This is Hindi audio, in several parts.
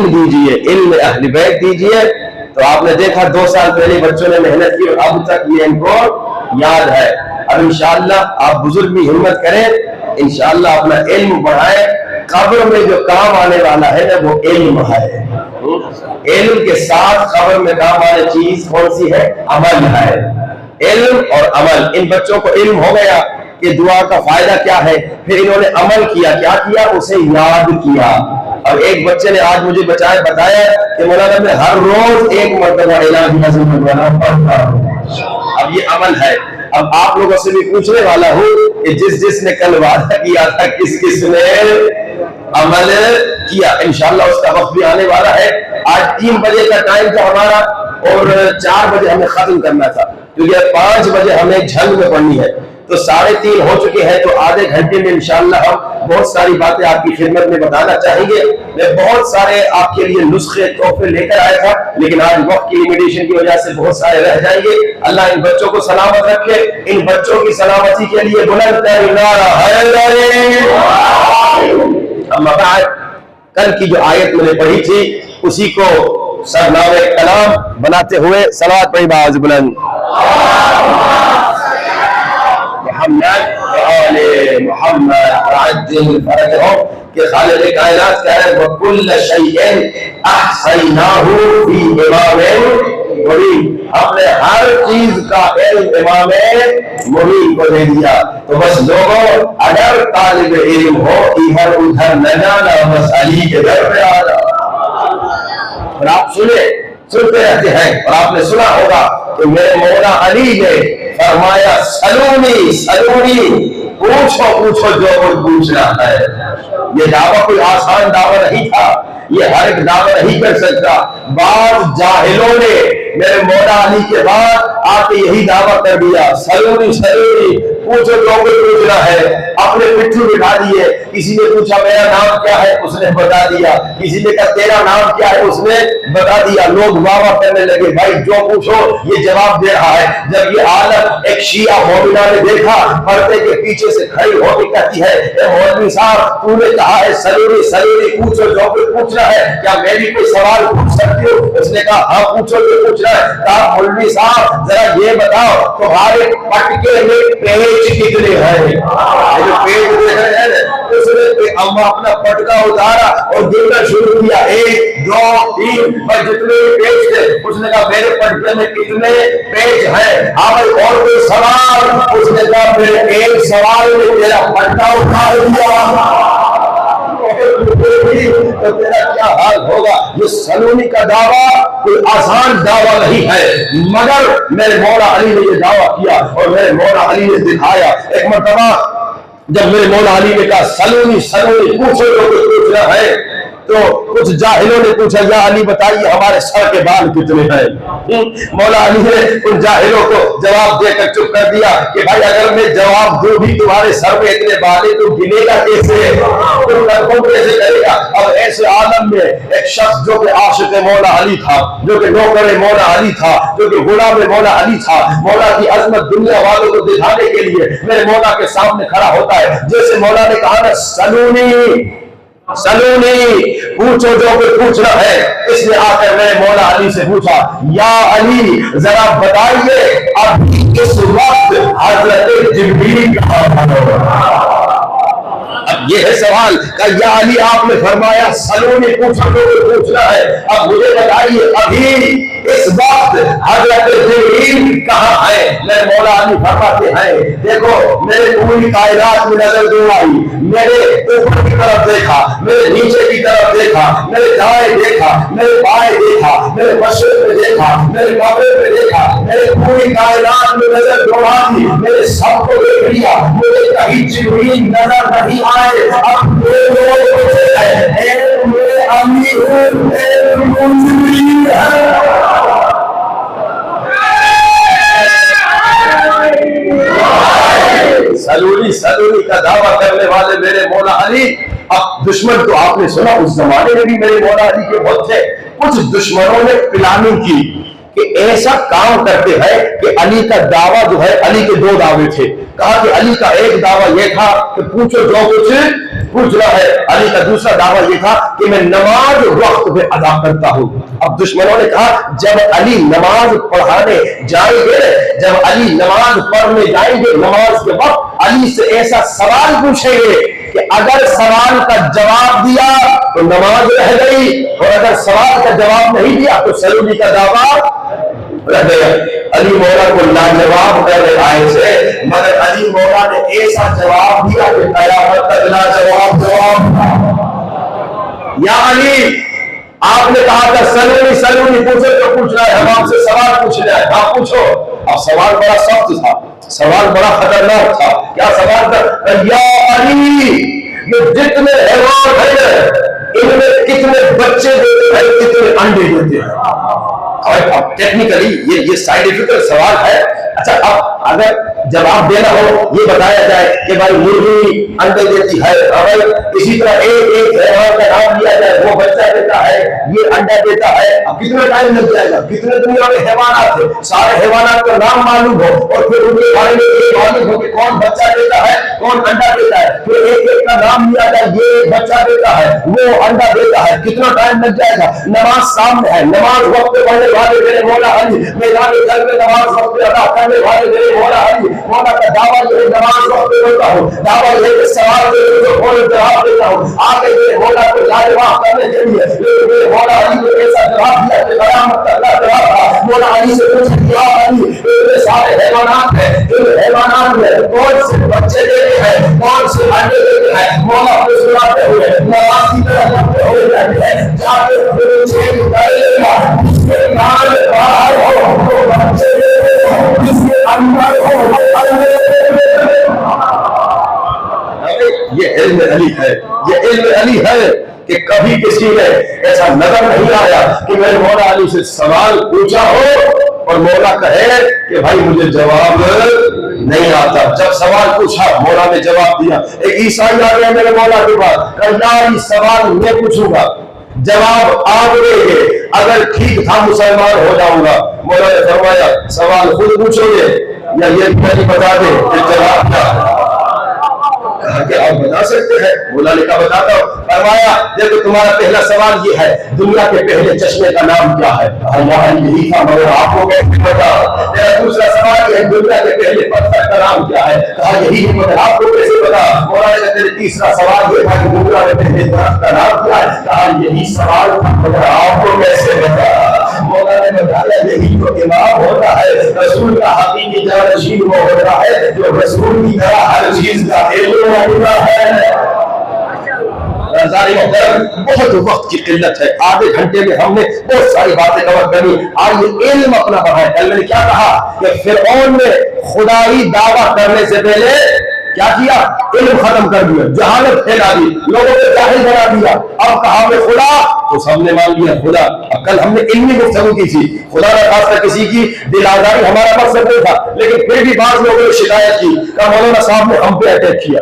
इल्म दीजिए, इल्म अहले बैत दीजिए। तो आपने देखा 2 साल पहले बच्चों ने मेहनत की और अब तक ये इनको याद है। अब इंशाअल्लाह आप बुजुर्ग भी हिम्मत करें, इंशाअल्लाह अपना इल्म बढ़ाएं। कब्र में जो काम आने वाला है ना वो इल्म है। इल्म के साथ कब्र में काम आने चीज कौन सी है? अमल है। इल्म और अमल, इन बच्चों को इल्म हो गया कि दुआ का फायदा क्या है, फिर इन्होंने अमल किया, क्या किया? उसे याद किया। अब एक बच्चे ने आज मुझे बताया कि मौलाना मैं हर रोज एक मरतबा इलाही नज़म करवाना पड़ता हूं। अब ये अमल है। अब आप लोगों से भी पूछने वाला हूं कि जिसने कल वादा किया था किस ने अमल किया? इंशाअल्लाह उसका वक्त भी आने वाला है। आज 3 बजे का टाइम था हमारा और 4 बजे हमें खत्म करना था, क्योंकि 5 बजे हमें झंग में पढ़नी है। तो 3:30 हो चुके हैं, तो आधे घंटे में इंशाअल्लाह हम बहुत सारी बातें आपकी खिदमत में बताना चाहेंगे। मैं बहुत सारे आपके लिए नुस्खे तोहफे लेकर आया था, लेकिन आज वक्त की लिमिटेशन की वजह से बहुत सारे रह जाएंगे। अल्लाह इन बच्चों को सलामत रखे। इन बच्चों की सलामती के लिए बुलंद नारा है। कल की जो आयत मैंने पढ़ी थी उसी को सरनामे कलाम बनाते हुए सलावत पढ़ी आवाज़ बुलंद कि खालिक़ कायनात कह रहे हैं वकुल्ल शैइन अहसैनाहु फी इमामिन मुबीन, हमने हर चीज का इल्म इमामे मुबीन को दे दिया। तो बस लोगों, अगर तालिब इल्म हो इधर उधर न जाना, बस अली के दर पे आना। और आप सुनते रहते हैं और आपने सुना होगा कि मेरे मौला अली ने फरमाया सलूनी सलूनी, पूछो पूछो जो कुछ पूछना है। ये दावा कोई आसान दावा नहीं था, ये हर एक दावा नहीं कर सकता। बाद जाहिलों ने मेरे मौला अली के बाद आके यही दावा कर दिया, सलूनी सलूनी, पूछो जो कुछ पूछना है। अपने पिट्ठू बिठा दिए। किसी ने पूछा मेरा नाम क्या है, उसने बता दिया। किसी ने कहा तेरा नाम क्या है, उसने बता दिया। लोग वाह करने लगे, भाई जो पूछो ये जवाब दे रहा है। जब ये आलम एक शिया मोमिना ने देखा, पर्दे के पीछे से खड़ी होकर कहती है, मौलवी साहब तूने कहा है सलूनी सलूनी, पूछो जो कुछ पूछना है, क्या मेरी कोई सवाल पूछ सकती हो? उसने कहा हाँ पूछो जो पूछना है। कहा मौलवी साहब जरा ये बताओ तुम्हारे पटके में पेज कितने हैं? जो पेज देख रहे हैं उसने अम्मा अपना पटका उतारा और गिनना शुरू किया, 1 2 3 और जितने पेज थे। उसने कहा मेरे पटके में कितने पेज हैं? हाँ भाई और कोई सवाल? उसने कहा मेरे एक सवाल में तेरा पटका उतार दिया तो तेरा क्या हाल होगा? ये सलूनी का दावा कोई आसान दावा नहीं है, मगर मेरे मौला अली ने ये दावा किया और मेरे मौला अली ने दिखाया। एक मर्तबा जब मेरे मौला अली ने कहा सलूनी सलूनी, पूछो जो कुछ पूछना है, तो कुछ जाहिलों ने पूछा या अली बताइए हमारे सर के बाल कितने हैं? मौला अली ने उन जाहिलों को जवाब देकर चुप कर दिया कि भाई अगर मैं जवाब दूं भी तुम्हारे सर में इतने बाल तो गिनेगा कैसे, तुम कंफर्म कैसे करेगा? अब ऐसे आलम में एक शख्स जो कि आशिक मौला अली था, जो कि नौकर मौला अली था, जो कि गुलाम मौला अली था, मौला की अजमत दुनिया वालों को दिखाने के लिए मेरे मौला के सामने खड़ा होता है। जैसे मौला ने कहा ना सलूनी सलूनी, पूछो जो कुछ पूछना है। इसने आकर मेरे मौला अली से पूछा या अली जरा बताइए अब इस वक्त हजरत जिब्रील कहाँ? अब ये है सवाल का या अली आपने फरमाया सलूनी, पूछो जो कुछ पूछना है। अब मुझे बताइए अभी इस वक्त हजरत जिब्रील कहाँ है? मेरे मौला अली फरमाते हैं देखो मेरे पूरी कायनात में नजर दो आई, मेरे ऊपर की तरफ देखा, मेरे नीचे की तरफ देखा, मेरे दाएं देखा, मेरे बाएं देखा, मेरे मशरिक में देखा, मेरे मगरिब में देखा, मेरे पूरी कायनात में नजर दौड़ा दी, मेरे सबको देख लिया, मुझे कहीं जिब्रील नजर नहीं आए। अब मेरे अली सलूनी सलूनी का दावा करने वाले मेरे मौला अली। अब दुश्मन तो आपने सुना उस जमाने में भी मेरे मौला अली के बहुत थे। कुछ दुश्मनों ने प्लानिंग की कि ऐसा काम करते हैं कि अली का दावा जो है, अली के 2 दावे थे। कहा कि अली का एक दावा यह था कि पूछो जो कुछ पूछना है। अली का दूसरा दावा यह था कि मैं नमाज वक्त पे अदा करता हूं। अब दुश्मनों ने कहा जब अली नमाज पढ़ाने जाएंगे, जब अली नमाज पढ़ने जाएंगे, नमाज के वक्त अली से ऐसा सवाल पूछेंगे कि अगर सवाल का जवाब दिया तो नमाज रह गई, और अगर सवाल का जवाब नहीं दिया तो सलूली का दावा रह गया। अली मौला को लाजवाब कर रहे आए थे, मगर अली मौला ने ऐसा जवाब दिया कि कयामत तक लाजवाब जवाब। या अली, आपने कहा था सलूनी सलूनी पूछो तो पूछना है, हम आपसे सवाल पूछना है, हाँ पूछो। अब सवाल बड़ा सख्त था, सवाल बड़ा खतरनाक था। क्या सवाल था? या अली, ये जितने हैवान हैं इनमें कितने बच्चे देते हैं, कितने अंडे देते हैं? अब टेक्निकली ये साइंटिफिक सवाल है। अच्छा, अब अगर जवाब देना हो, ये बताया जाए कि भाई मुर्गी अंडे देती है, भाई इसी तरह एक हैवान का नाम लिया जाए, वो बच्चा देता है, ये अंडा देता है। अब कितना टाइम लग जाएगा? कितने दुनिया में हैवानात है, सारे हैवानात का नाम मालूम हो और फिर उनके बारे में ये मालूम हो कि कौन बच्चा देता है, कौन अंडा देता है, फिर एक एक का नाम लिया जाए, ये बच्चा देता है, वो अंडा देता है, कितना टाइम लग जाएगा? नमाज सामने है, नमाज वक्त पे पढ़ने वाले मेरे मौला अली, मैदान घर में नमाज वक्त पे अदा करने वाले मेरे मौला अली। मौला का दावा जो है नमाज वक्त पे पढ़ता हूँ, दावा ये कि सवाल जो जवाब देता हूँ, आगे मेरे मौला को लाजवाब करने के लिए मेरे मौला अली को ऐसा जवाब दिया कि कयामत तक लाजवाब था। मौला अली से पूछा कि या अली, इतने सारे हैवानात हैं, इन हैवानात में कौन से बच्चे देते हैं, कौन से अंडे देते हैं? मौला को सुनाते हुए नमाज की तरफ करते हुए कहते हैं, जाके छेद करेगा जिसके नाल बाहर हो तो बच्चे देते, जिसके अंदर हो ये इल्म अली है, ये इल्म अली है कि कभी किसी ने ऐसा नजर नहीं आया कि मेरे मौला अली से सवाल पूछा हो और मौला कहे कि भाई मुझे जवाब नहीं आता। जब सवाल पूछा मौला ने जवाब दिया। एक ईसाई आ गया मेरे मौला के पास, कहा सवाल मैं पूछूंगा, जवाब आप देंगे, अगर ठीक था मुसलमान हो जाऊंगा। मौला ने फरमाया सवाल खुद पूछोगे या ये नहीं बता दे जवाब क्या? कि आप बता सकते हैं। मौला ने कहा बताता हूं। फरमाया देखो तुम्हारा पहला सवाल ये है, दुनिया के पहले चश्मे का नाम क्या है? यही था, मगर आपको कैसे पता? मेरा दूसरा सवाल ये है, दुनिया के पहले पत्थर का नाम क्या है? कहा यही है, मगर आपको कैसे पता? मौला ने कहा तीसरा सवाल ये था कि दुनिया के पहले दरख्त का नाम क्या है? कहा यही सवाल था, मगर आपको कैसे पता? मौला ने बताया यही तो इमाम होता है, रसूल का हकीकी जानशीन वो होता है जो रसूल की तरह हर चीज का इल्म रखता है। बहुत वक्त की किल्लत है, आधे घंटे में हमने बहुत सारी बातें कवर करी। आइए इल्म अपना बढ़ाए। मैंने क्या कहा कि फिरऔन ने खुदाई दावा करने से पहले क्या किया? इल्म खत्म कर दिया, जहालत फैला दी, लोगों को जाहिल बना दिया। अब कहा मैं खुदा, तो सबने मान लिया खुदा। अब कल हमने इल्मी गुफ्तगू की थी, खुदा न खास्ता किसी की दिल आजारी हमारा मकसद नहीं था, लेकिन फिर भी बात लोगों ने शिकायत की, कहा मौलाना साहब ने हम पे अटैक किया।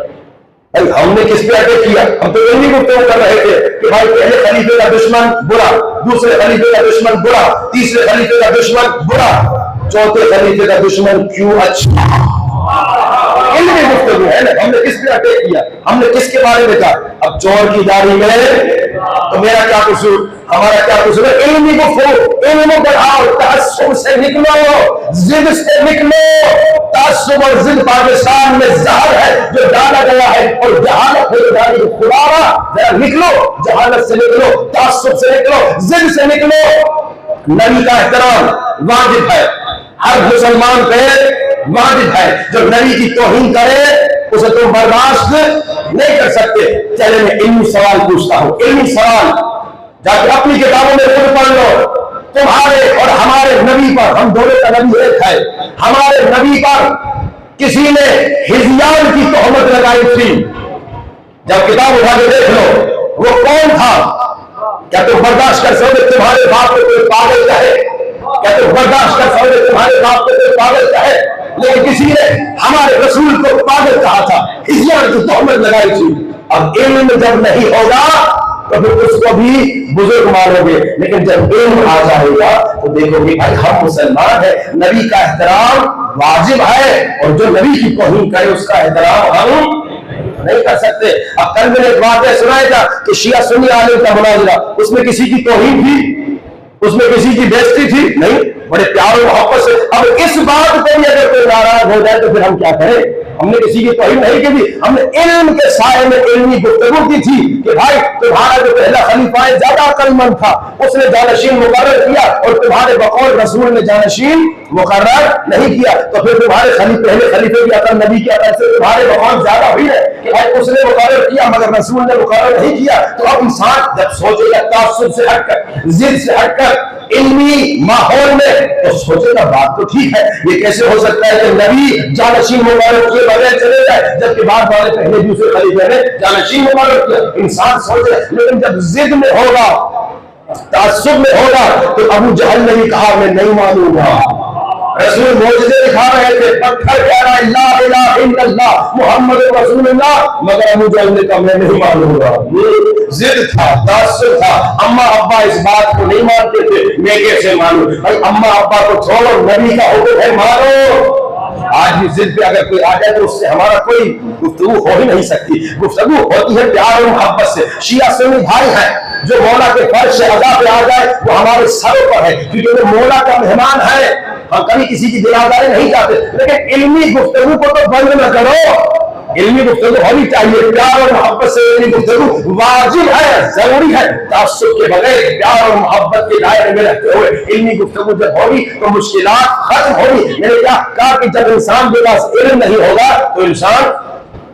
भाई हमने किस पे अटैक किया? हम तो इल्मी गुफ्तगू कर रहे थे कि भाई पहले खलीफे का दुश्मन बुरा, दूसरे खलीफे का दुश्मन बुरा, तीसरे खलीफे का दुश्मन बुरा, चौथे खलीफे का दुश्मन क्यों अच्छा? इल्मी गुफ्तगू है ना। हमने किस पे अटैक किया? हमने किसके बारे में कहा? अब चोर की दाढ़ी में तो मेरा क्या कसूर, हमारा क्या कसूर? इल्मी गुफ्तगू, इल्म बढ़ाओ, तअस्सुब से निकलो, जिद से निकलो। तअस्सुब और जिद पाकिस्तान में जहर है जो डाला गया है, और जहालत है डाली खुदा। जरा निकलो, जहालत से निकलो, तअस्सुब से निकलो, जिद से निकलो। नबी का एहतराम वाजिब है, हर मुसलमान पे वाजिब है। जो नबी की तौहीन करे उसे तुम बर्दाश्त नहीं कर सकते। चले मैं इल्मी सवाल पूछता हूं, इल्मी सवाल जाके अपनी किताबों में खुद पढ़ लो। तुम्हारे और हमारे नबी पर, हम दोनों का नबी एक है, हमारे नबी पर किसी ने हिजयान की तोहमत लगाई थी। जब किताब उठा के देख लो वो कौन था? क्या तुम बर्दाश्त कर सकते? तुम्हारे बाप को कोई पागल कहे? क्या तुम बर्दाश्त कर सकते? तुम्हारे बाप को कोई पागल कहे? लेकिन किसी ने हमारे रसूल को पागल कहा था, हिजयान की तोहमत लगाई थी। अब इल्म जब नहीं होगा तो फिर उसको भी बुजुर्ग मानोगे, लेकिन जब इल्म आ जाएगा तो देखोगे भाई हम मुसलमान है, नबी का एहतराम वाजिब है, और जो नबी की तौहीन करे उसका एहतराम हम नहीं कर सकते। अब कल मैंने एक वाक़या सुनाया था कि शिया सुन्नी आलिम का मुनाज़रा, उसमें किसी की तौहीन थी, उसमें किसी की बेइज्जती थी नहीं, बड़े प्यार और मोहब्बत से। अब इस बात पे भी अगर कोई नाराज हो जाए तो फिर हम क्या करें? हमने किसी की तौहीन नहीं की थी, हमने इल्म के साए में इल्मी गुफ्तगू की थी कि भाई तुम्हारा जो पहला खलीफा है ज्यादा अक्लमंद था, उसने जानशीन मुकर्रर किया और तुम्हारे बकौल रसूल ने जानशीन मुकर्रर नहीं किया, तो फिर तुम्हारे पहले खलीफे की अकल, नबी की अकल से तुम्हारे बकौल ज्यादा हुई है कि भाई उसने मुकर्रर किया मगर रसूल ने मुकर्रर नहीं किया। तो अब इंसान जब सोचेगा तासुब से हटकर, जिद से हटकर, इल्मी माहौल में, तो सोचेगा बात तो ठीक है, ये कैसे हो सकता है कि नबी जानशीन मुकर्रर किए बगैर चले जाए जबकि बाद वाले पहले दूसरे खलीफे ने जानशीन मुकर्रर किया। इंसान सोचे, लेकिन जब जिद में होगा, तासुब में होगा, तो अबू जहल ने भी कहा मैं नहीं मानूंगा। रसूल मौजज़े दिखा रहे थे, पत्थर कह रहा है ला इलाहा इल्लल्लाह मुहम्मद रसूलुल्लाह, मगर अबू जहल ने कहा मैं नहीं मानूंगा। ये जिद था, तासुब था। अम्मा अब्बा इस बात को नहीं मानते थे, मैं कैसे मानूं? भाई अम्मा अब्बा को छोड़ो, नबी का हुक्म है मानो। आज भी जिद पे अगर कोई आ जाए तो उससे हमारा कोई गुफ्तगू हो ही नहीं सकती। गुफ्तगू होती है प्यार और मोहब्बत से। शिया सुन्नी भाई हैं, जो मौला के फर्श से अदा पे आ जाए वो हमारे सरों पर है, क्योंकि वो मौला का मेहमान है। हम कभी किसी की दिलादारी नहीं चाहते, लेकिन इल्मी गुफ्तगू को तो बंद न करो। इल्मी गुफ्तगू होनी चाहिए, प्यार और मोहब्बत से इल्मी गुफ्तगू वाजिब है, जरूरी है। तासुब के बगैर प्यार और मोहब्बत के दायरे में रहते हुए इल्मी गुफ्तगू जब होगी तो मुश्किलात खत्म होगी। मैंने क्या कहा कि जब इंसान के पास इल्म नहीं होगा तो इंसान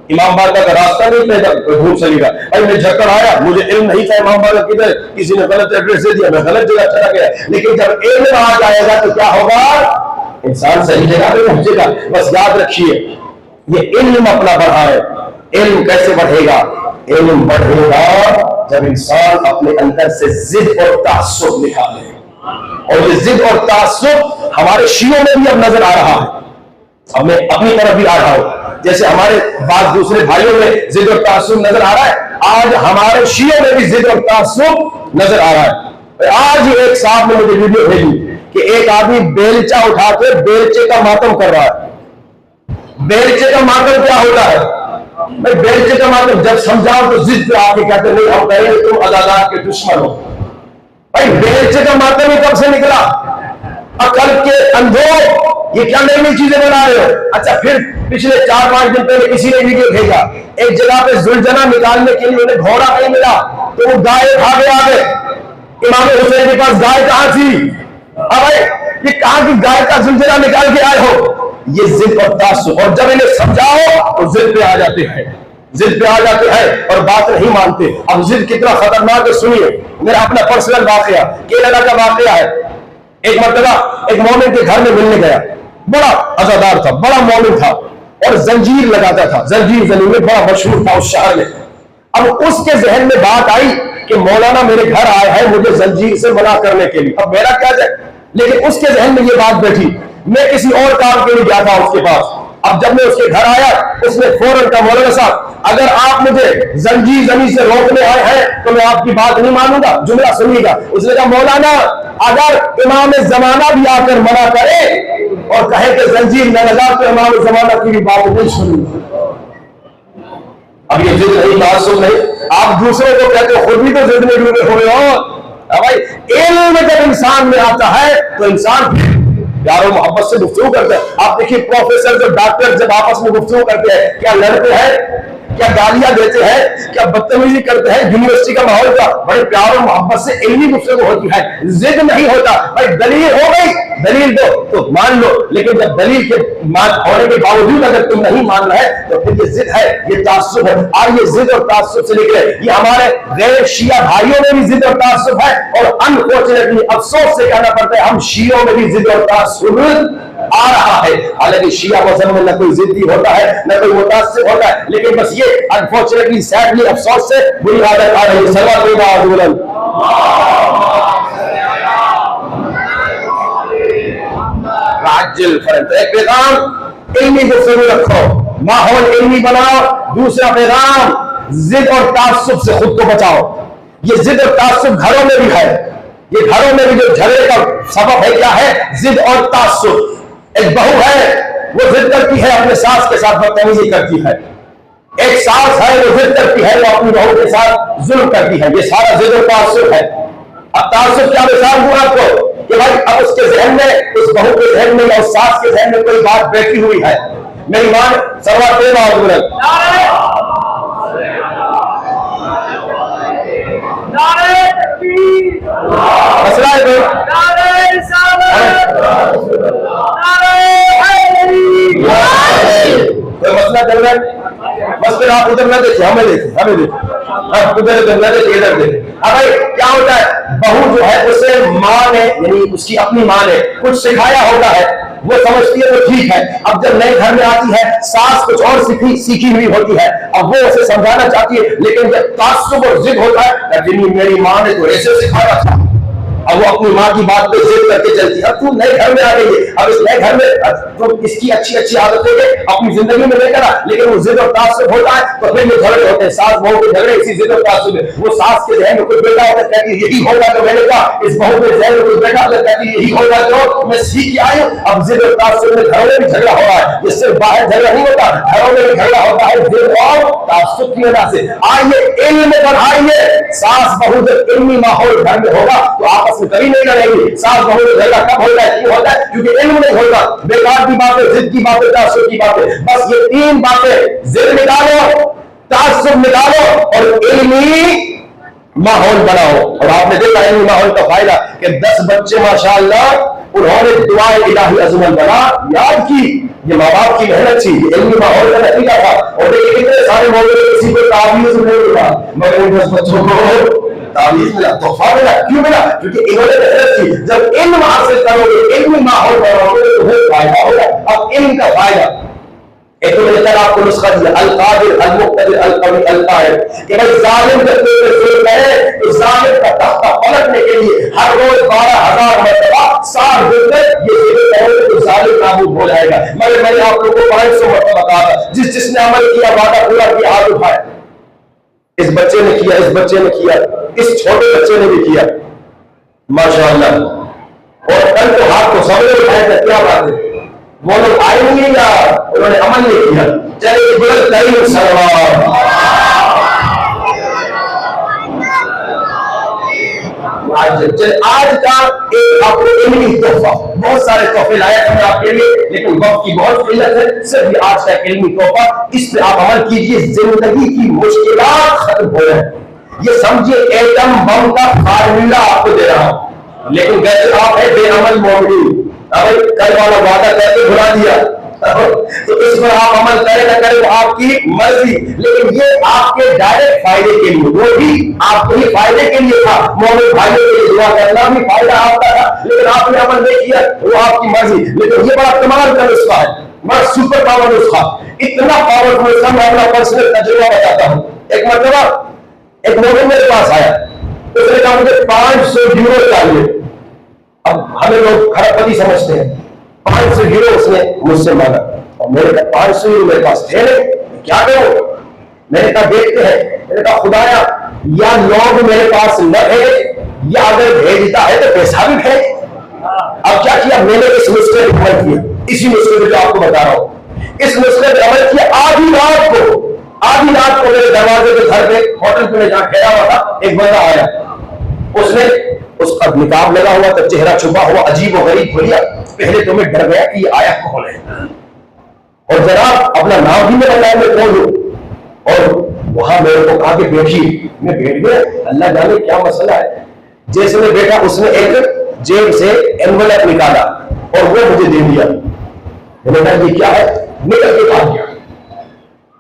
इमाम बारगाह का रास्ता नहीं पैदा ढूंढ सकेगा। भाई मैं झक्कर आया, मुझे इल्म नहीं था इमाम बारगाह किधर, किसी ने गलत एड्रेस दे दिया, मैं गलत जगह चला गया। लेकिन जब इल्म आ जाएगा तो क्या होगा? इंसान सही जगह पे पहुंचेगा। बस याद रखिए, ये इल्म अपना बढ़ाए। इल्म कैसे बढ़ेगा? इल्म बढ़ेगा जब इंसान अपने अंदर से जिद और तासुब निकाले। और ये जिद और तासुब हमारे शियों में भी अब नजर आ रहा है। अब मैं अपनी तरफ भी आ रहा हूं, जैसे हमारे बाद दूसरे भाइयों में जिद और तासुब नजर आ रहा है, आज हमारे शियों में भी जिद और तासुब नजर आ रहा है। आज ही एक साहब ने मुझे वीडियो भेजी कि एक आदमी बेलचा उठा के बेलचे का मातम कर रहा है। बेलचे का मातम क्या होता है? भाई बेलचे का मातम जब समझाओ तो जिद पे आके कहते नहीं हम कहेंगे तुम अदालत के दुश्मन हो। भाई बेलचे का मातम ही कब से निकला? अकल के अंधो, ये क्या नई नई चीजें बना रहे हो? अच्छा, फिर पिछले 4-5 दिन पहले किसी ने वीडियो भेजा, एक जगह पे जुलझना निकालने के लिए उन्हें घोड़ा नहीं मिला तो वो गाय भागे आ गए। इमाम हुसैन के पास गाय कहां थी? अब ये कहां की गाय का जुलझना निकाल के आए हो? ये जिद और तासुब। और जब इन्हें समझाओ तो जिद पे आ जाते हैं, जिद पे आ जाते हैं और बात नहीं मानते। अब जिद कितना खतरनाक है सुनिए। मेरा अपना पर्सनल वाकया, केरला का वाकया है। एक मरतबा एक मोमिन के घर में मिलने गया, बड़ा अज़ादार था, बड़ा मोमिन था और जंजीर लगाता था, जंजीर जमीन में बड़ा मशहूर था उस शहर में। अब उसके जहन में बात आई कि मौलाना मेरे घर आए हैं मुझे जंजीर से मना करने के लिए, अब मेरा क्या जाए। लेकिन उसके जहन में ये बात बैठी, मैं किसी और काम के लिए गया था उसके पास। अब जब मैं उसके घर आया उसने फौरन कहा मौलाना साहब अगर आप मुझे जंजीर जमीन से रोकने आए हैं तो मैं आपकी बात नहीं मानूंगा, जुमला सुनिएगा। उसने कहा मौलाना अगर इमाम जमाना भी आकर मना करे और कहे कि जंजीर न लगा तो इमाम जमाना की भी बात नहीं सुनूंगा। अब ये जिद नहीं, तासुब नहीं, आप दूसरों को कहते हो खुद भी तो जिद में डूबे हुए हो। भाई इल्म जब इंसान में आता है तो इंसान प्यार और मोहब्बत से गुफ्तगू करते हैं। आप देखिए प्रोफेसर जो डॉक्टर जब आपस में गुफ्तगू करते हैं, क्या लड़ते हैं, क्या गालियां देते हैं, क्या बदतमीजी करते हैं? यूनिवर्सिटी का माहौल का बड़े प्यार और मोहब्बत से इल्मी गुफ्तगू होती है, जिद नहीं होता। भाई दलील हो गई, दलील दो तो मान लो, लेकिन जब दलील के होने के बावजूद अगर तुम नहीं मान रहे तो फिर ये जिद है, ये तासुब है। और ये जिद और तासुब से निकले ये हमारे गैर शिया भाइयों में भी जिद और तासुब है। और अनफॉर्चुनेटली अफसोस से कहना पड़ता है हम शियों में भी जिद और तासुब आ रहा है। हालांकि शिया मजहब में न कोई जिद्दी होता है न कोई मुतासिब होता है, लेकिन बस ये अनफॉर्चुनेटली सैडली अफसोस से बुरी आदत आ रही है। एक पैगाम इल्मी गुफ्तगू रखो, माहौल इल्मी बनाओ। दूसरा पैगाम जिद और तासुब से खुद को बचाओ। ये जिद और तासुब घरों में भी है, ये घरों में भी जो झगड़े का सबब है क्या है? जिद और तासुब। एक बहू है वो जिद करती है अपने सास के साथ बदतमीजी करती है, एक सास है वो जिद करती है, वो अपनी बहू के साथ जुल्म करती है, ये सारा जिद और तासुब है। अब तासुब क्या मिसाल हुआ आपको कि भाई अब उसके जहन में, उस बहू के जहन में या उस सास के जहन में कोई बात बैठी हुई है, मेरी मां सरवा तेरा मसला है तो मसला चल रहा है। बस फिर आप उधर ना देखिए, हमें देखिए, हमें देखिए, आप उधर उधर ना देखिए, इधर देखिए। अब भाई क्या होता है, बहू जो है उसे माँ ने, यानी उसकी अपनी माँ ने कुछ सिखाया होता है, वो समझती है तो ठीक है। अब जब नए घर में आती है, सास कुछ और सीखी हुई होती है, अब वो उसे समझाना चाहती है, लेकिन जब तासुब और जिद होता है, मेरी माँ ने तो ऐसे सिखाया था, अब वो अपनी माँ की बात पे जिद करके चलती है। अब तू नए घर में आ गई है, अब इस नए घर में तो इसकी अच्छी अच्छी आदतें के अपनी जिंदगी में लेकर आ, लेकिन वो जिद और तासुब होता है तो फिर ये झगड़े होते हैं, सास बहू के झगड़े इसी जिद और तासुब में। वो सास के जहन में कुछ बैठा होता है, कहती है यही होगा तो मैंने कहा, इस बहू के जहन में कुछ बैठा होता है, कहती है यही होगा तो मैं सीख के आई हूँ। अब जिद और तासुब में घरों में भी झगड़ा हो रहा है, ये सिर्फ बाहर झगड़ा नहीं होता, घरों में भी झगड़ा होता है जिद और तासुब की वजह से। आइए इल्म बढ़ाइए, सास बहू जब इल्मी माहौल घर में होगा तो आपस में कभी नहीं लड़ेंगे। सास बहू में झगड़ा कब होता है, क्यों होता है, क्योंकि इल्म नहीं होता, बेकार की बातें, जिद की बातें, तासुब की बातें। बस ये तीन बातें, जिद निकालो, तासुब निकालो और इल्मी माहौल बनाओ। और आपने देखा इल्मी माहौल का फायदा कि 10 बच्चे माशाअल्लाह उन्होंने दुआए इलाही अज़मल बना याद की, ये माँ बाप की मेहनत थी, इल्मी माहौल का नतीजा था। और देखिए कितने सारे मौजूद किसी को ताबीज़ नहीं मिला, मगर उन 10 बच्चों को ताबीज़ मिला, तोहफा मिला। क्यों मिला, क्योंकि इन्होंने मेहनत की। जब इल्म हासिल करोगे, इल्मी माहौल बनाओगे तो तुम्हें फायदा होगा। अब इल्म का फायदा एक तो मैंने कल आपको नुस्खा दिया, अल कादिर अल मुक्तदिर अल कवी अल काहिर, कि भाई जालिम जब तेरे जुल्म है तो जालिम का तख्ता पलटने के लिए हर रोज 12,000 मरतबा 60 दिन तक ये जिक्र करोगे तो जालिम नाबूद हो जाएगा। मगर मैंने आप लोगों को 500 मरतबा कहा, जिसने अमल किया वादा पूरा किया, हाथ उठाए। इस बच्चे ने किया, इस बच्चे ने किया, इस छोटे बच्चे ने भी किया माशाअल्लाह। और कल तो हाथ को सबने उठाया, क्या बात है, वो लोग आए नहीं या उन्होंने अमल नहीं किया। चलिए बुलंद तरीन सलवार। आज का एक आपको इल्मी तोहफा, बहुत सारे तोहफे लाया था मैं आपके लिए, लेकिन वक्त की बहुत किल्लत है, सिर्फ आज का इल्मी तोहफा, इस पे आप अमल कीजिए, जिंदगी की मुश्किलात खत्म हो जाए। ये समझिए एटम बम का फार्मूला आपको दे रहा हूं, लेकिन वैसे आप है बेअमल मोमिन, कल वाला वादा करके भुला दिया, तो इस पर आप अमल करें ना करें वो आपकी मर्जी, लेकिन ये आपके डायरेक्ट फायदे के लिए, वो भी आपके ही फायदे के लिए था। मोमिन भाइयों के लिए दुआ करना भी फायदा आपका था, लेकिन आपने अमल नहीं किया, वो आपकी मर्जी। लेकिन ये बड़ा कमाल का नुस्खा है, बड़ा सुपर पावर नुस्खा, इतना पावरफुल नुस्खा। मैं अपना पर्सनल तजुर्बा बताता हूँ। एक मरतबा एक मोमिन मेरे पास आया, उसने कहा मुझे 500 यूरो चाहिए। अब हमें लोग खरबपति समझते हैं, 500 यूरो उसने मुझसे मांगा, और मेरे कहा 500 यूरो मेरे पास थे नहीं, क्या करूं? मैंने कहा देखते हैं, मैंने कहा खुदाया या लोग मेरे पास न भेजे, या अगर भेजता है तो पैसा भी भेज। अब क्या किया मैंने, इस नुस्खे पर अमल किया, इसी नुस्खे पर जो आपको बता रहा हूं, इस नुस्खे पर अमल किया। आधी रात को मेरे दरवाजे के घर पे होटल पे जहां ठहरा हुआ था, एक बंदा आया, उसने उसका निकाब लगा हुआ था, चेहरा छुपा हुआ, अजीब और गरीब बोलिया। पहले तो मैं डर गया कि ये आया कौन है, और जरा अपना नाम भी मैं बताया मैं कौन हूं। और वहां मेरे को कहा कि बैठिए, मैं बैठ गया, अल्लाह जाने क्या मसला है। जैसे मैं बैठा, उसने एक जेब से एनवेलप निकाला और वो मुझे दे दिया। मैंने कहा ये क्या है, निकल के भाग गया।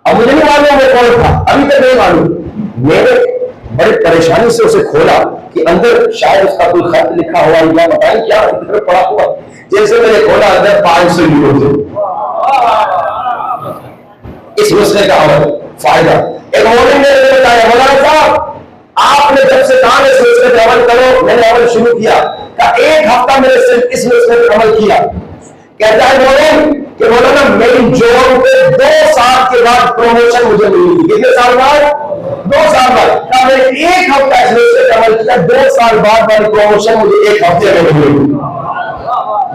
अब मुझे नहीं मालूम वो कौन था, अभी तक नहीं मालूम। मैंने बड़ी परेशानी से उसे खोला कि अंदर शायद उसका कोई खत लिखा हुआ, या बताएं क्या इधर पड़ा हुआ। जैसे मैंने खोला, अंदर 500 यूरो थे। इस नुस्खे का अमल फायदा एक मोमिन ने बताया, मौलाना साहब आपने जब से कहा इस नुस्खे पर अमल करो, मैंने अमल शुरू किया, का एक हफ्ता मेरे सिर्फ इस नुस्खे पर अमल किया। कहता है मोमिन कि मौलाना मेरी जॉब पे 2 साल के बाद प्रमोशन मुझे मिली थी। कितने साल बाद? 2 साल बाद। मैंने एक हफ्ता इस नुस्खे पर अमल किया, 2 साल बाद वाली प्रमोशन मुझे 1 हफ्ते में मिली।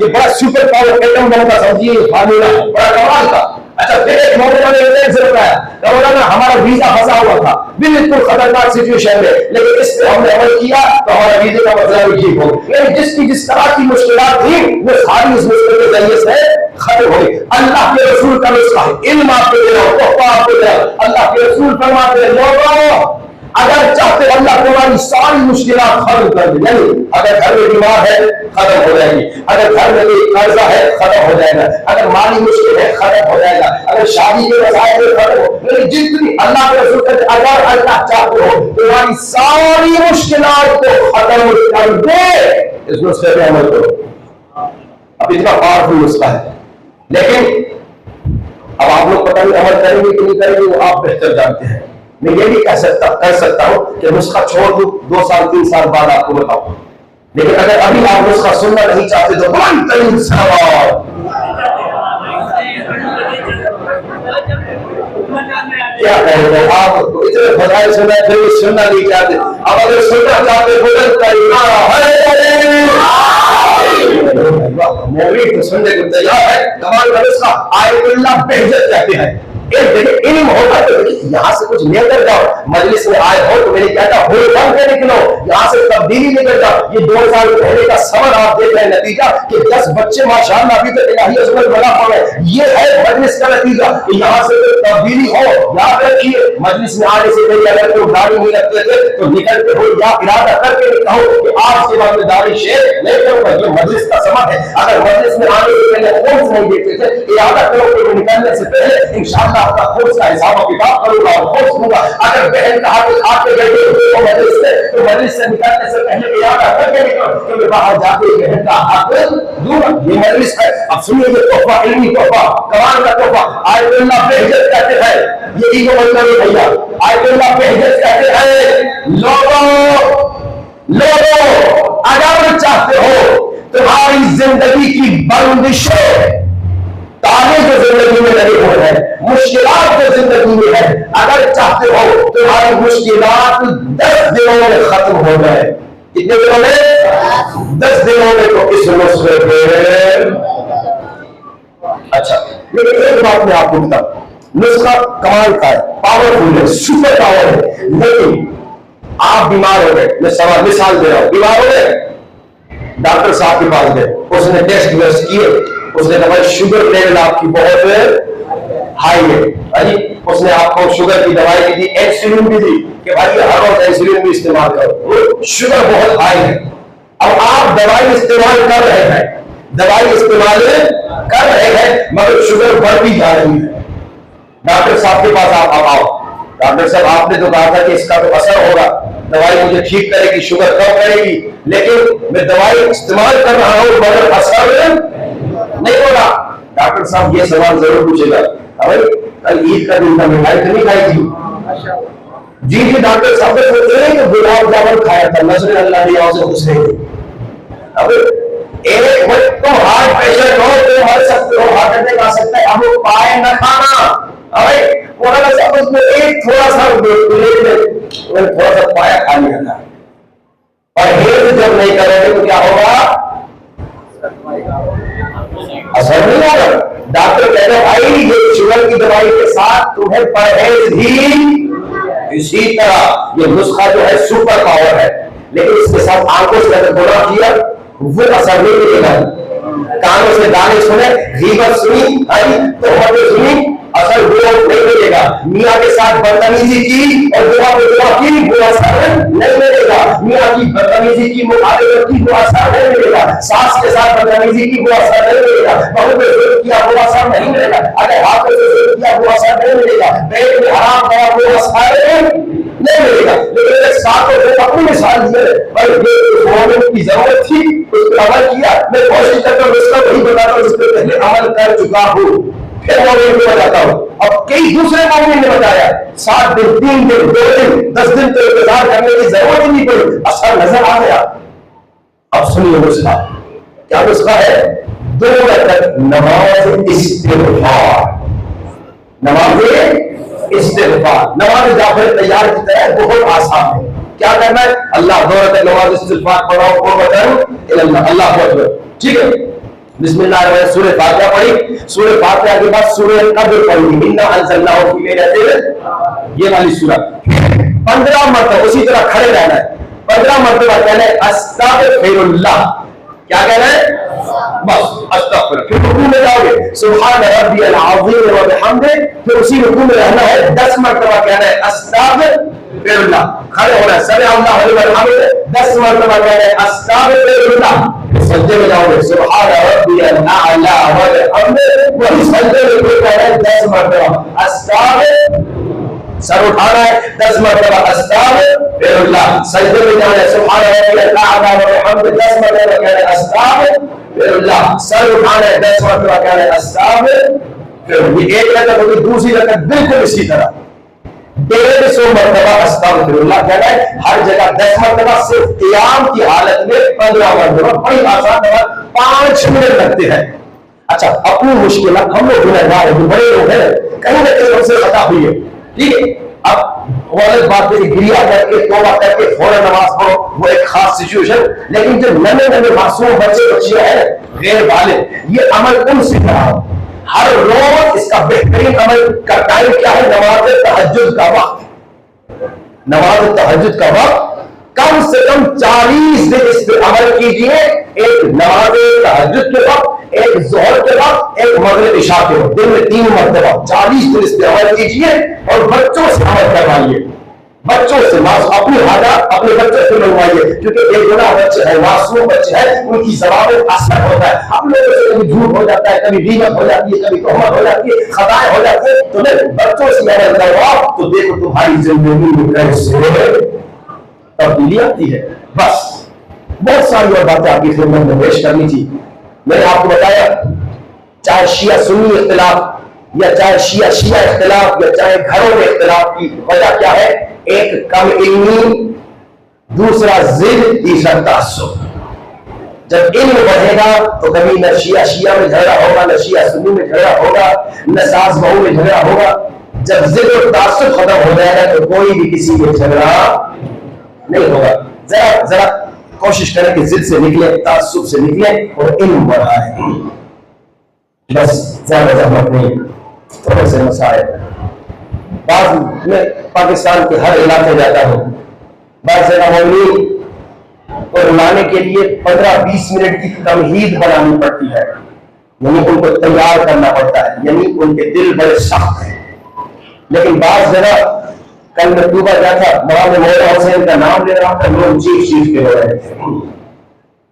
ये बड़ा सुपर पावर एटम बम का समझिए फार्मूला, बड़ा कमाल का। अच्छा, फिर एक मौलाना ने से बताया, मौलाना हमारा वीजा फंसा हुआ था बिल्कुल खतरनाक सिचुएशन में, लेकिन इस पे हमने अमल किया तो हमारा वीजे का मसला भी ठीक हो गया। यानी जिसकी जिस तरह की मुश्किलात थी वो सारी उस मुश्किल के जरिए से खत्म हो गई। अल्लाह के रसूल का नुस्खा है, इल्म आपको दे रहा हूं, तोहफा आपको दे रहा हूं। अल्लाह के रसूल फरमाते हैं, लोगों अगर चाहते अल्लाह तुम्हारी सारी मुश्किलात खत्म कर दे, यानी अगर घर में बीमार है खत्म हो जाएगी, अगर घर में कोई कर्जा है खत्म हो जाएगा, अगर माली मुश्किल है खत्म हो जाएगा, अगर शादी के मसाइल है खत्म हो, यानी जितनी अल्लाह के रसूल कहते अगर अल्लाह चाहते हो तुम्हारी सारी मुश्किलात को खत्म कर दे, इस नुस्खे पे अमल करो। अब इतना पावरफुल नुस्खा है, लेकिन अब आप लोग पता नहीं अमल करेंगे कि नहीं करेंगे, वो आप बेहतर जानते हैं। मैं ये भी कर सकता हूं कि नुस्खा छोड़ दूं, 2 साल 3 साल बाद आपको बताऊं, लेकिन अगर अभी आप नुस्खा सुनना नहीं चाहते तो सवाल क्या कहेंगे आप, इतने फजाइल सुना फिर भी सुनना नहीं चाहते। अब अगर सुनना चाहते मौलवी तो सुनने को तैयार है। कमाल का नुस्खा आयतुल्लाह बेहजत कहते हैं। इल्म होता है तो यहाँ से कुछ लेकर जाओ, मजलिस में आए हो तो मैंने कहता हो बन के निकलो, यहाँ से तब्दीली लेकर जाओ। ये 2 साल पहले का सबर आप देख रहे हैं, नतीजा कि 10 बच्चे माशाअल्लाह अभी तक इलाही अजमल बना पड़े, ये है मजलिस का नतीजा कि यहाँ से तो तब्दीली हो। याद रखिए, मजलिस में आने से पहले अगर कोई दाढ़ी नहीं रखते थे तो निकलते हो या इरादा करके कहो कि आज के बाद में दाढ़ी शेर नहीं करूंगा, ये मजलिस का समय है। अगर मजलिस में आने से पहले खोज नहीं देखते थे, इरादा करो कि निकलने से पहले इंशाअल्लाह आपका खोज का हिसाब किताब करूंगा और खोज दूंगा। अगर बहन का हाथ आके बैठे तो मजलिस से निकलने से पहले इरादा करके निकलो कि मैं बाहर जाके बहन का हाथ दूंगा। ये मजलिस है। अब सुनिए ये तोहफा, इल्मी तोहफा, कमाल का तोहफा आयतुल्लाह बेहजत कहते हैं। ये ईगो मतलब नहीं भैया, आयतुल्लाह बेहजत कहते हैं। लोगों अगर चाहते हो तुम्हारी जिंदगी की बंदिशें ताने जो जिंदगी में लगे हुए हैं, मुश्किलात जो जिंदगी में है, अगर चाहते हो तुम्हारी मुश्किलात 10 दिनों में खत्म हो जाए, कितने दिनों में? 10 दिनों में। तो इस नुस्खे पे अच्छा, लेकिन एक बात मैं आपको बताऊं, नुस्खा कमाल का है, पावरफुल है, सुपर पावर है। लेकिन आप बीमार हो गए, मैं सवाल मिसाल दे रहा हूं, बीमार हो गए, डॉक्टर साहब के पास गए, उसने टेस्ट वेस्ट किए, उसने कहा शुगर लेवल आपकी बहुत हाई है भाई, उसने आपको शुगर की दवाई दी थी, इंसुलिन भी दी कि भाई हर रोज इंसुलिन भी इस्तेमाल करो, शुगर बहुत हाई है। अब आप दवाई इस्तेमाल कर रहे हैं, मगर शुगर बढ़ती जा रही है। डॉक्टर साहब के पास आप आओ, डॉक्टर साहब आपने तो कहा था कि इसका तो असर होगा, दवाई मुझे ठीक करेगी, शुगर कम करेगी, लेकिन मैं दवाई इस्तेमाल कर रहा हूं मगर असर नहीं हो रहा। डॉक्टर साहब ये सवाल जरूर पूछेगा, अरे कल ईद का दिन था, मिठाई तो नहीं खाई थी? जी जी डॉक्टर साहब सोच रहे हैं कि गुलाब जामुन खाया था, नजर अल्लाह ने से कुछ नहीं। अब एक तो हार्ट पेशेंट हो तो मर सकते हो, हार्ट अटैक आ सकता है, अब वो पाए न खाना, अरे उसमें एक थोड़ा सा थोड़ा सा पाया खा लिया था, और हेल्थ जब नहीं करेंगे तो क्या होगा? असर नहीं होगा। डॉक्टर कहते हैं भाई ये शुगर की दवाई के साथ तुम्हें परहेज भी इसी तरह, ये नुस्खा जो है सुपर पावर है, लेकिन इसके साथ आंखों से अगर गुनाह किया वो असर नहीं मिलेगा। कानों से गाने सुने, गीबत सुनी, तो सुनी, असर वो नहीं मिलेगा। मियाँ के साथ बदतमीजी की और दुआ पे दुआ की, वो असर नहीं मिलेगा। मियाँ की बदतमीजी की, मुखालिफत की, वो असर नहीं मिलेगा। सास के साथ बदतमीजी की, वो असर नहीं मिलेगा। बहू पे जुल्म किया, वो असर नहीं मिलेगा। अगर हाथों से जुल्म किया, वो असर नहीं मिलेगा। पेट में हराम खाया, वो असर नहीं मिलेगा। लेकिन साथों से अपनी मिसाल दिए, भाई उस मोमेंट की जरूरत थी, उस पर अमल किया। मैं कोशिश करता हूँ इसका वही बताता हूँ जिस पर पहले अमल कर चुका हूँ, फिर मोमिन को बताता हूँ। अब कई दूसरे मोमिन ने बताया 7 दिन, 3 दिन, 2 दिन, 10 दिन तो इंतजार करने की जरूरत ही नहीं पड़ी, असर नजर आ गया। अब सुनिए नुस्खा, क्या नुस्खा है? 2 रकात नमाज इस्तिग़फ़ार, नमाज इस्तिग़फ़ार, नमाज जाफर तैयार की तरह बहुत आसान है। क्या करना है? अल्लाह 2 रकात नमाज इस्तिग़फ़ार पढ़ो, अल्लाह अल्लाह, ठीक है। बिस्मिल्लाह सूरह फातिहा पढ़ी, सूरह फातिहा के बाद सूरह कद्र पढ़ी, इन्ना अंज़लनाहु फी लैलतिल, ये वाली सूरह 15 मरतबा उसी तरह खड़े रहना है, 15 मरतबा कहना है अस्तगफिरुल्लाह, क्या कहना है बस अस्तगफिर। फिर रुकू में जाओगे सुभान रब्बियल अज़ीम व बिहम्दिही, फिर उसी रुकू में रहना है, 10 मरतबा कहना है अस्तगफिरुल्लाह, खड़े होना है समी अल्लाहु लिमन हमिदह, 10 मरतबा कहना है अस्तगफिरुल्लाह। सजदे में जाओगे सुभान रब्बियल आला व बिहम्दिही, वही सजदे में फिर कहना है 10 मरतबा अस्तगफिर, सर उठाना है 10 मरतबा अस्तगफिरुल्लाह, सजदे में जाना है सुभान रब्बियल आला व बिहम्दिही, 10 मरतबा कहना है अस्तगफिरुल्लाह, सर उठाना है 10 मरतबा कहना है अस्तगफिरुल्लाह। ये एक रकअत होगी, दूसरी रकअत बिल्कुल इसी तरह 150 मरतबा अस्तगफिरुल्लाह कहना है, हर जगह 10 मरतबा, सिर्फ क़ियाम की हालत में 15 मरतबा। बड़ी आसान नमाज, 5 मिनट लगते हैं। अच्छा, अपनी मुश्किल हम लोग गुनहगार हैं, बड़े लोग हैं, कहीं ना कहीं हमसे खता हुई है, ठीक है। अब वो अलग बात है, गिरिया करके तौबा करके फौरन नमाज पढ़ो, वो एक खास सिचुएशन। लेकिन जो नन्हे नन्हे मासूम बच्चे बच्चियां हैं गैर बालिग, ये अमल कौन सीख रहा हो? हर रोज इसका बेहतरीन अमल का टाइम क्या है? नमाज तहज्जुद का वक्त, नमाज तहज्जुद का वक्त कम से कम 40 दिन इस पर अमल कीजिए। एक नमाज तहज्जुद के वक्त, एक ज़ोहर के वक्त, एक मगरिब इशा के वक्त, दिन में 3 मरतबा 40 दिन इस पर अमल कीजिए और बच्चों से अमल करवाइए, बच्चों से अपनी हालात अपने बच्चों से मिलवाइए, क्योंकि एक गुनाह बच्चे हैं, मासूम बच्चे हैं, उनकी ज़बान में असर होता है। हम लोगों से कभी झूठ हो जाता है, कभी गीबत हो जाती है, कभी तोहमत हो जाती है, खताएं हो जाती है, तो बच्चों से अमल करवाओ तो देखो तुम्हारी जिंदगी में कैसे तब्दीली आती है। बस बहुत सारी और बातें आपकी खिदमत में पेश करनी थी। मैंने आपको बताया, चाहे शिया सुन्नी इख्तिलाफ या चाहे शिया शिया इख्तिलाफ या चाहे घरों में इख्तिलाफ की वजह क्या है? एक कम इल्मी, दूसरा जिद, तीसरा तासुब। जब इल्म बढ़ेगा तो कभी न शिया शिया में झगड़ा होगा, न शिया सुन्नी में झगड़ा होगा, न सास बहू में झगड़ा होगा। जब जिद और तासुब खत्म हो जाएगा तो कोई भी किसी में झगड़ा नहीं होगा। जरा जरा कोशिश करें कि जिद से निकले, तासुब से निकले और इल्म बढ़ाए। बस ज्यादा जहमत नहीं, थोड़े से मसाइल। बाद में पाकिस्तान के हर इलाके जाता हूँ, बाद जगह मौलवी को रुलाने के लिए 15-20 मिनट की तमहीद बनानी पड़ती है, यानी उनको तैयार करना पड़ता है, यानी उनके दिल बड़े सख्त हैं। लेकिन बाद जगह कल मैं टूबा गया था, मौलाना मौला हुसैन का नाम ले रहा था, लोग चीख के हो रहे थे।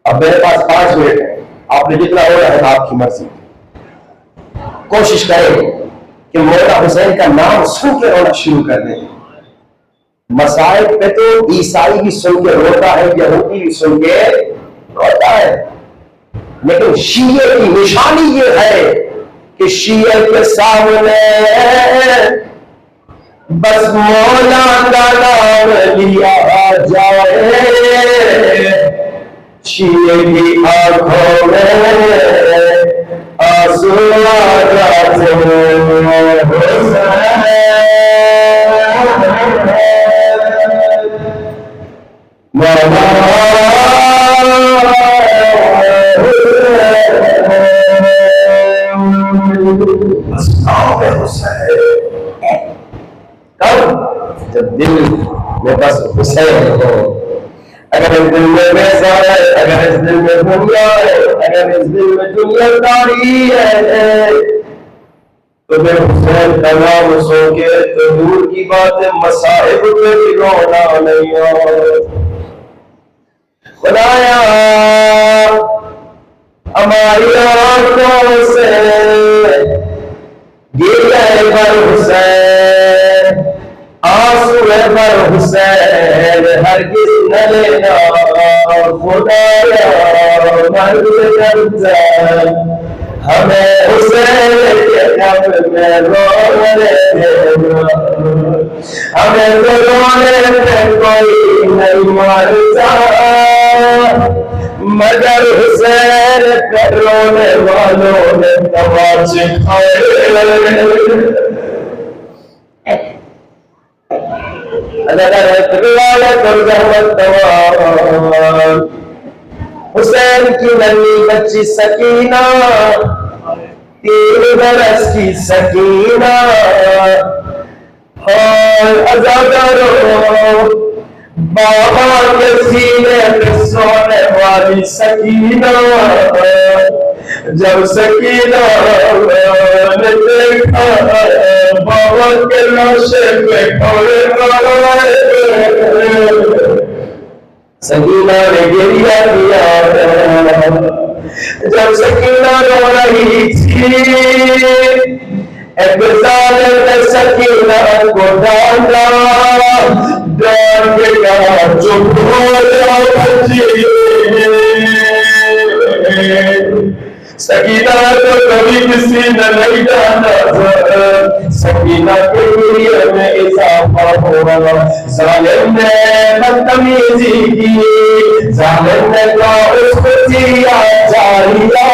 अब मेरे पास 5 मिनट है, आपने जितना हो रहा है आपकी मर्जी। कोशिश करें कि मौला हुसैन का नाम सुन के रोना शुरू कर दें। मसाइब पे तो ईसाई भी सुन के रोता है, यहूदी भी सुन के रोता है, लेकिन शिये की निशानी ये है कि शिये के सामने बस मौला का नाम लिया जाए, शिये की आंखों में आंसू आ जाते जब दिल में बस हुसैन हो। अगर इस दिल में बेजार है, अगर इस दिल में दुनिया है, अगर इस दिल में दुनियादारी है, तो मैं हुसैन का नाम सो के तो दूर की बात है, मसाइब पे भी रोना नहीं हो। खुदाया हमारी आंखों से गिर गए पर हुसैन, आंसू है पर हुसैन हरगिज़ न लेना, खुदाया मर्द करता हमें हुसैन के गम में रोने देना, हमें तो रोने पे कोई नहीं मारता, मगर हुसैन पे रोने वालों ने तमाचे खाए। हुसैन की नन्ही बच्ची सकीना, 3 बरस की सकीना, अज़ादारो बाबा के सीने पे सोने वाली सकीना। जब सकीना ने देखा बाबा के लाशे पे खड़े सकीना ने गिरिया किया। जब सकीना रो रही थी, एक जालिम ने सकीना को डांटा, डांट के कहा चुप हो जाओ बच्ची। सकीना को कभी किसी ने नहीं डांटा था, सकीना के लिए में इजाफा हुआ। जालिम ने बदतमीजी की, जालिम ने कहा उसको जिया जारिया,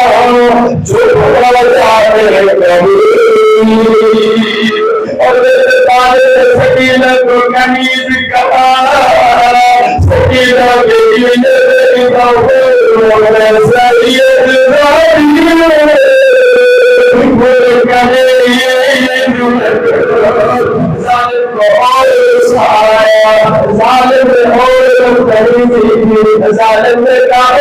चुप हो जाए कभी। और सकीना को कनीज कहा, सकीना के लिए जालिम ने कहा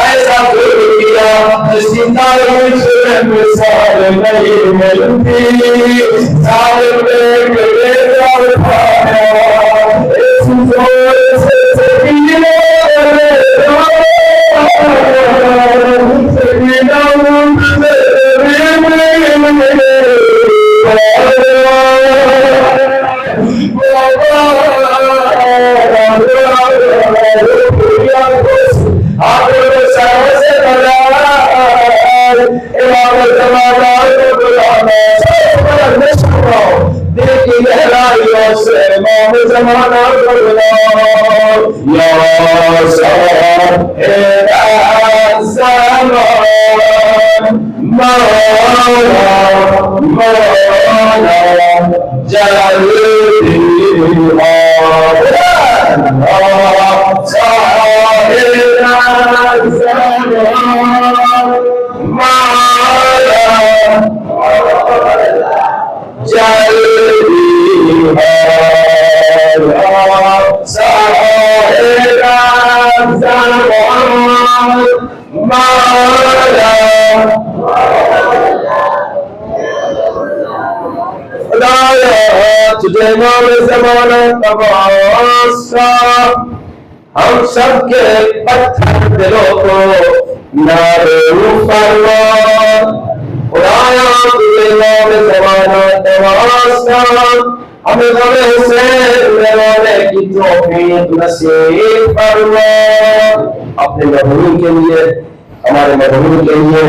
ऐसा किया जिसका मिसाल नहीं मिलती। जालिम ने इस जोर से सकीना जमाना तुझे नाम ज़माना तमाशा, हम सबके पत्थर दिलों को नारे फरमा। खुदाया तुझे नाम ज़माना तमाशा, हमें गमे से मिलाने की तौफीक नसीब फरमा। अपने मरहूम के लिए, हमारे मरहूम के लिए